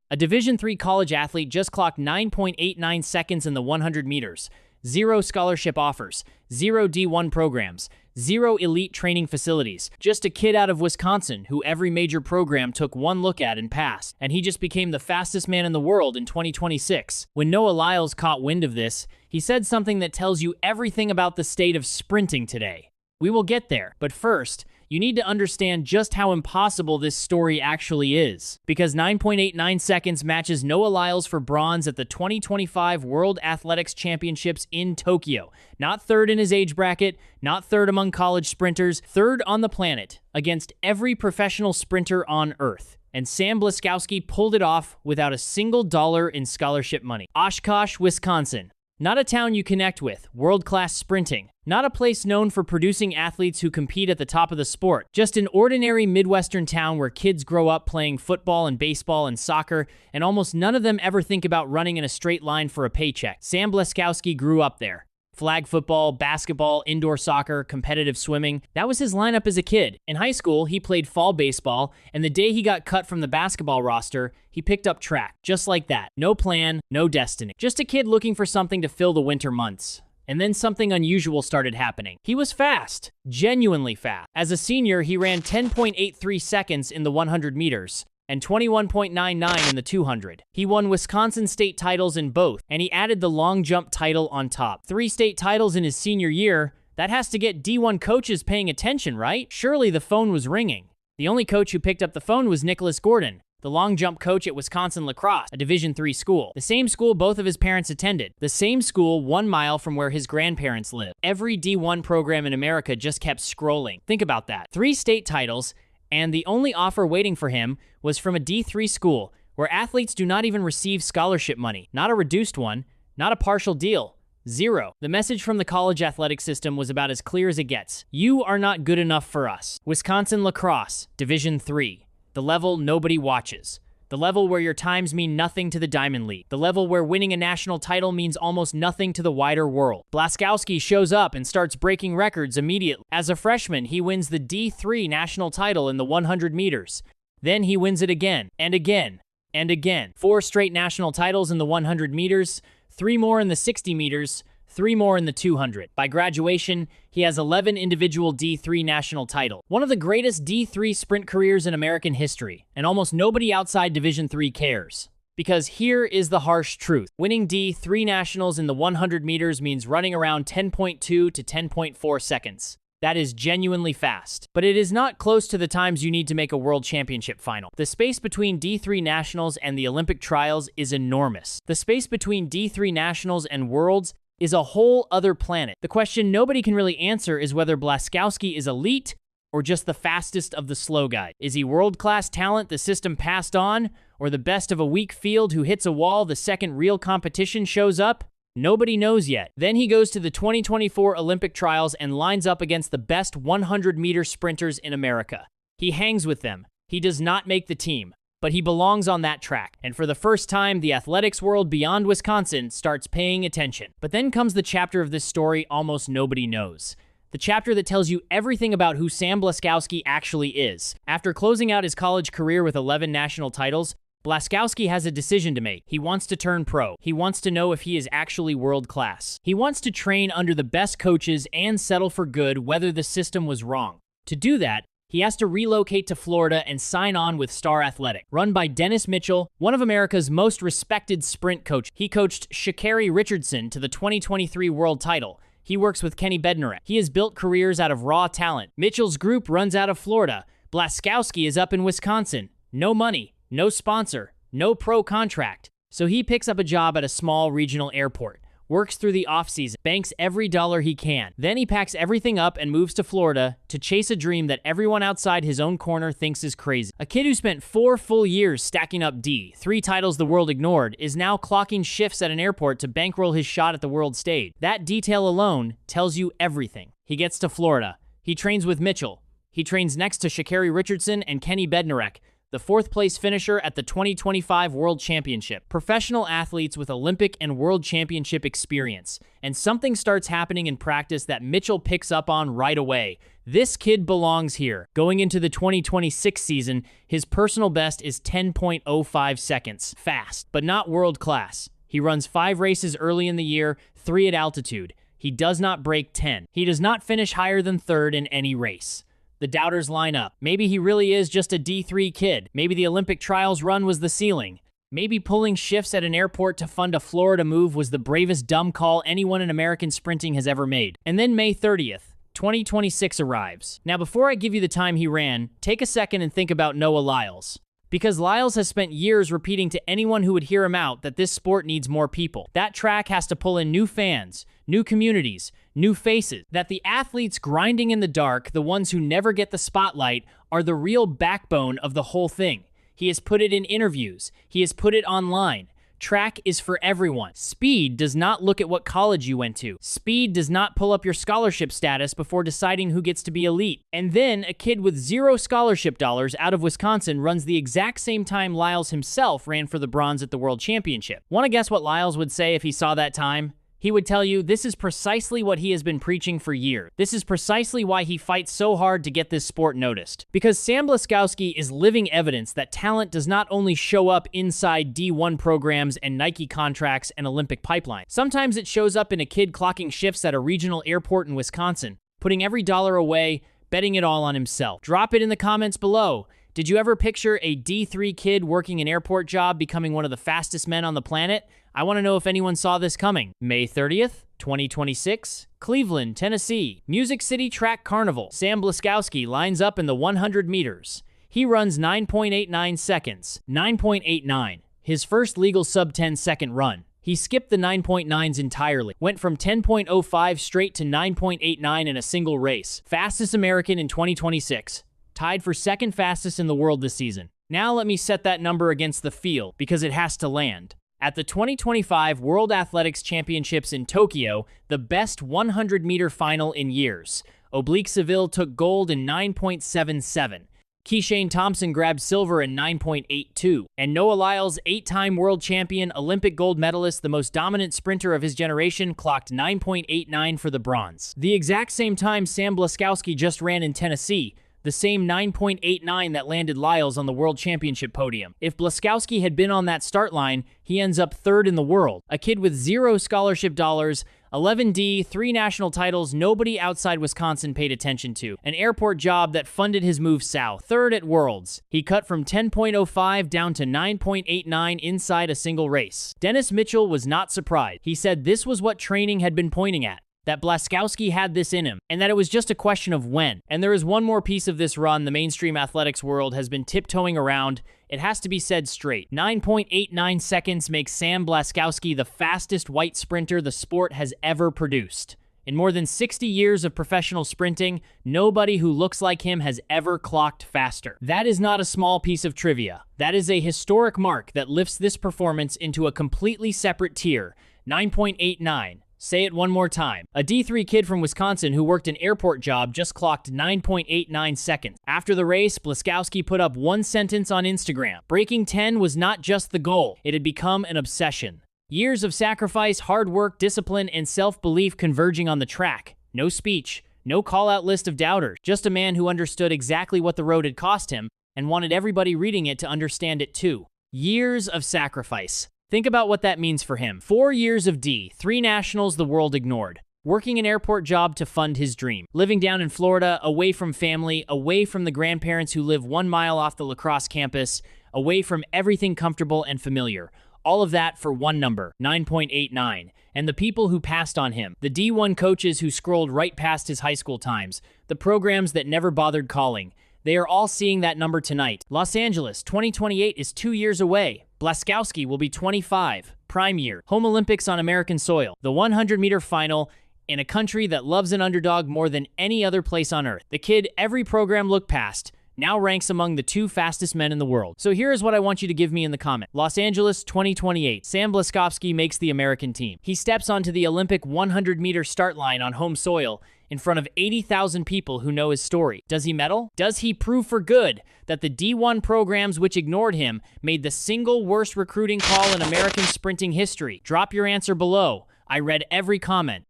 A Division III college athlete just clocked 9.89 seconds in the 100 meters. 0 scholarship offers, 0 D1 programs, 0 elite training facilities. Just a kid out of Wisconsin who every major program took one look at and passed. And he just became the fastest man in the world in 2026. When Noah Lyles caught wind of this, he said something that tells you everything about the state of sprinting today. We will get there, but first, you need to understand just how impossible this story actually is. Because 9.89 seconds matches Noah Lyles for bronze at the 2025 World Athletics Championships in Tokyo. Not third in his age bracket, not third among college sprinters, third on the planet, against every professional sprinter on Earth. And Sam Blaskowski pulled it off without a single dollar in scholarship money. Oshkosh, Wisconsin. Not a town you connect with, world-class sprinting. Not a place known for producing athletes who compete at the top of the sport. Just an ordinary Midwestern town where kids grow up playing football and baseball and soccer, and almost none of them ever think about running in a straight line for a paycheck. Sam Blaskowski grew up there. Flag football, basketball, indoor soccer, competitive swimming. That was his lineup as a kid. In high school, he played fall baseball, and the day he got cut from the basketball roster, he picked up track. Just like that. No plan, no destiny. Just a kid looking for something to fill the winter months. And then something unusual started happening. He was fast. Genuinely fast. As a senior, he ran 10.83 seconds in the 100 meters. And 21.99 in the 200. He won Wisconsin state titles in both, and he added the long jump title on top. 3 state titles in his senior year. That has to get D1 coaches paying attention, right? Surely the phone was ringing. The only coach who picked up the phone was Nicholas Gordon, the long jump coach at Wisconsin La Crosse, a Division III school. The same school both of his parents attended. The same school 1 mile from where his grandparents lived. Every D1 program in America just kept scrolling. Think about that. 3 state titles, and the only offer waiting for him was from a D3 school, where athletes do not even receive scholarship money. Not a reduced one, not a partial deal. 0. The message from the college athletic system was about as clear as it gets. You are not good enough for us. Wisconsin La Crosse, Division III. The level nobody watches. The level where your times mean nothing to the Diamond League. The level where winning a national title means almost nothing to the wider world. Blaskowski shows up and starts breaking records immediately. As a freshman, he wins the D3 national title in the 100 meters. Then he wins it again, and again, and again. 4 straight national titles in the 100 meters, 3 more in the 60 meters, 3 more in the 200. By graduation, he has 11 individual D3 national titles. One of the greatest D3 sprint careers in American history, and almost nobody outside Division III cares. Because here is the harsh truth. Winning D3 nationals in the 100 meters means running around 10.2 to 10.4 seconds. That is genuinely fast. But it is not close to the times you need to make a world championship final. The space between D3 nationals and the Olympic trials is enormous. The space between D3 nationals and worlds is a whole other planet. The question nobody can really answer is whether Blaskowski is elite or just the fastest of the slow guys. Is he world-class talent the system passed on, or the best of a weak field who hits a wall the second real competition shows up? Nobody knows yet. Then he goes to the 2024 Olympic trials and lines up against the best 100-meter sprinters in America. He hangs with them. He does not make the team, but he belongs on that track. And for the first time, the athletics world beyond Wisconsin starts paying attention. But then comes the chapter of this story almost nobody knows. The chapter that tells you everything about who Sam Blaskowski actually is. After closing out his college career with 11 national titles, Blaskowski has a decision to make. He wants to turn pro. He wants to know if he is actually world-class. He wants to train under the best coaches and settle for good whether the system was wrong. To do that, he has to relocate to Florida and sign on with Star Athletic, run by Dennis Mitchell, one of America's most respected sprint coaches. He coached Sha'Carri Richardson to the 2023 world title. He works with Kenny Bednarek. He has built careers out of raw talent. Mitchell's group runs out of Florida. Blaskowski is up in Wisconsin. No money, no sponsor, no pro contract. So he picks up a job at a small regional airport. Works through the offseason, banks every dollar he can. Then he packs everything up and moves to Florida to chase a dream that everyone outside his own corner thinks is crazy. A kid who spent 4 full years stacking up D3 titles the world ignored, is now clocking shifts at an airport to bankroll his shot at the world stage. That detail alone tells you everything. He gets to Florida. He trains with Mitchell. He trains next to Sha'Carri Richardson and Kenny Bednarek, the fourth-place finisher at the 2025 World Championship. Professional athletes with Olympic and World Championship experience. And something starts happening in practice that Mitchell picks up on right away. This kid belongs here. Going into the 2026 season, his personal best is 10.05 seconds. Fast, but not world-class. He runs 5 races early in the year, 3 at altitude. He does not break 10. He does not finish higher than 3rd in any race. The doubters line up. Maybe he really is just a D3 kid. Maybe the Olympic trials run was the ceiling. Maybe pulling shifts at an airport to fund a Florida move was the bravest dumb call anyone in American sprinting has ever made. And then May 30th, 2026 arrives. Now, before I give you the time he ran, take a second and think about Noah Lyles. Because Lyles has spent years repeating to anyone who would hear him out that this sport needs more people. That track has to pull in new fans, new communities, new faces. That the athletes grinding in the dark, the ones who never get the spotlight, are the real backbone of the whole thing. He has put it in interviews. He has put it online. Track is for everyone. Speed does not look at what college you went to. Speed does not pull up your scholarship status before deciding who gets to be elite. And then a kid with 0 scholarship dollars out of Wisconsin runs the exact same time Lyles himself ran for the bronze at the World Championship. Want to guess what Lyles would say if he saw that time? He would tell you this is precisely what he has been preaching for years. This is precisely why he fights so hard to get this sport noticed. Because Sam Blaskowski is living evidence that talent does not only show up inside D1 programs and Nike contracts and Olympic pipelines. Sometimes it shows up in a kid clocking shifts at a regional airport in Wisconsin, putting every dollar away, betting it all on himself. Drop it in the comments below. Did you ever picture a D3 kid working an airport job becoming one of the fastest men on the planet? I want to know if anyone saw this coming. May 30th, 2026, Cleveland, Tennessee. Music City Track Carnival. Sam Blaskowski lines up in the 100 meters. He runs 9.89 seconds. 9.89. His first legal sub-10 second run. He skipped the 9.9s entirely. Went from 10.05 straight to 9.89 in a single race. Fastest American in 2026. Tied for second fastest in the world this season. Now let me set that number against the field, because it has to land. At the 2025 World Athletics Championships in Tokyo, the best 100-meter final in years, Oblique Seville took gold in 9.77. Keishane Thompson grabbed silver in 9.82. And Noah Lyles, 8-time world champion, Olympic gold medalist, the most dominant sprinter of his generation, clocked 9.89 for the bronze. The exact same time Sam Blaskowski just ran in Tennessee, the same 9.89 that landed Lyles on the World Championship podium. If Blaskowski had been on that start line, he ends up 3rd in the world. A kid with 0 scholarship dollars, 11D, 3 national titles nobody outside Wisconsin paid attention to. An airport job that funded his move south. 3rd at Worlds. He cut from 10.05 down to 9.89 inside a single race. Dennis Mitchell was not surprised. He said this was what training had been pointing at. That Blaskowski had this in him, and that it was just a question of when. And there is one more piece of this run the mainstream athletics world has been tiptoeing around. It has to be said straight. 9.89 seconds makes Sam Blaskowski the fastest white sprinter the sport has ever produced. In more than 60 years of professional sprinting, nobody who looks like him has ever clocked faster. That is not a small piece of trivia. That is a historic mark that lifts this performance into a completely separate tier. 9.89. Say it one more time. A D3 kid from Wisconsin who worked an airport job just clocked 9.89 seconds. After the race, Blaskowski put up one sentence on Instagram. Breaking 10 was not just the goal. It had become an obsession. Years of sacrifice, hard work, discipline, and self-belief converging on the track. No speech, no call-out list of doubters. Just a man who understood exactly what the road had cost him and wanted everybody reading it to understand it too. Years of sacrifice. Think about what that means for him. 4 years of D, 3 nationals the world ignored. Working an airport job to fund his dream. Living down in Florida, away from family, away from the grandparents who live 1 mile off the lacrosse campus, away from everything comfortable and familiar. All of that for one number, 9.89. And the people who passed on him. The D1 coaches who scrolled right past his high school times. The programs that never bothered calling. They are all seeing that number tonight. Los Angeles, 2028 is 2 years away. Blaskowski will be 25. Prime year. Home Olympics on American soil. The 100-meter final in a country that loves an underdog more than any other place on earth. The kid every program looked past now ranks among the 2 fastest men in the world. So here is what I want you to give me in the comment. Los Angeles, 2028. Sam Blaskowski makes the American team. He steps onto the Olympic 100-meter start line on home soil, in front of 80,000 people who know his story. Does he medal? Does he prove for good that the D1 programs which ignored him made the single worst recruiting call in American sprinting history? Drop your answer below. I read every comment.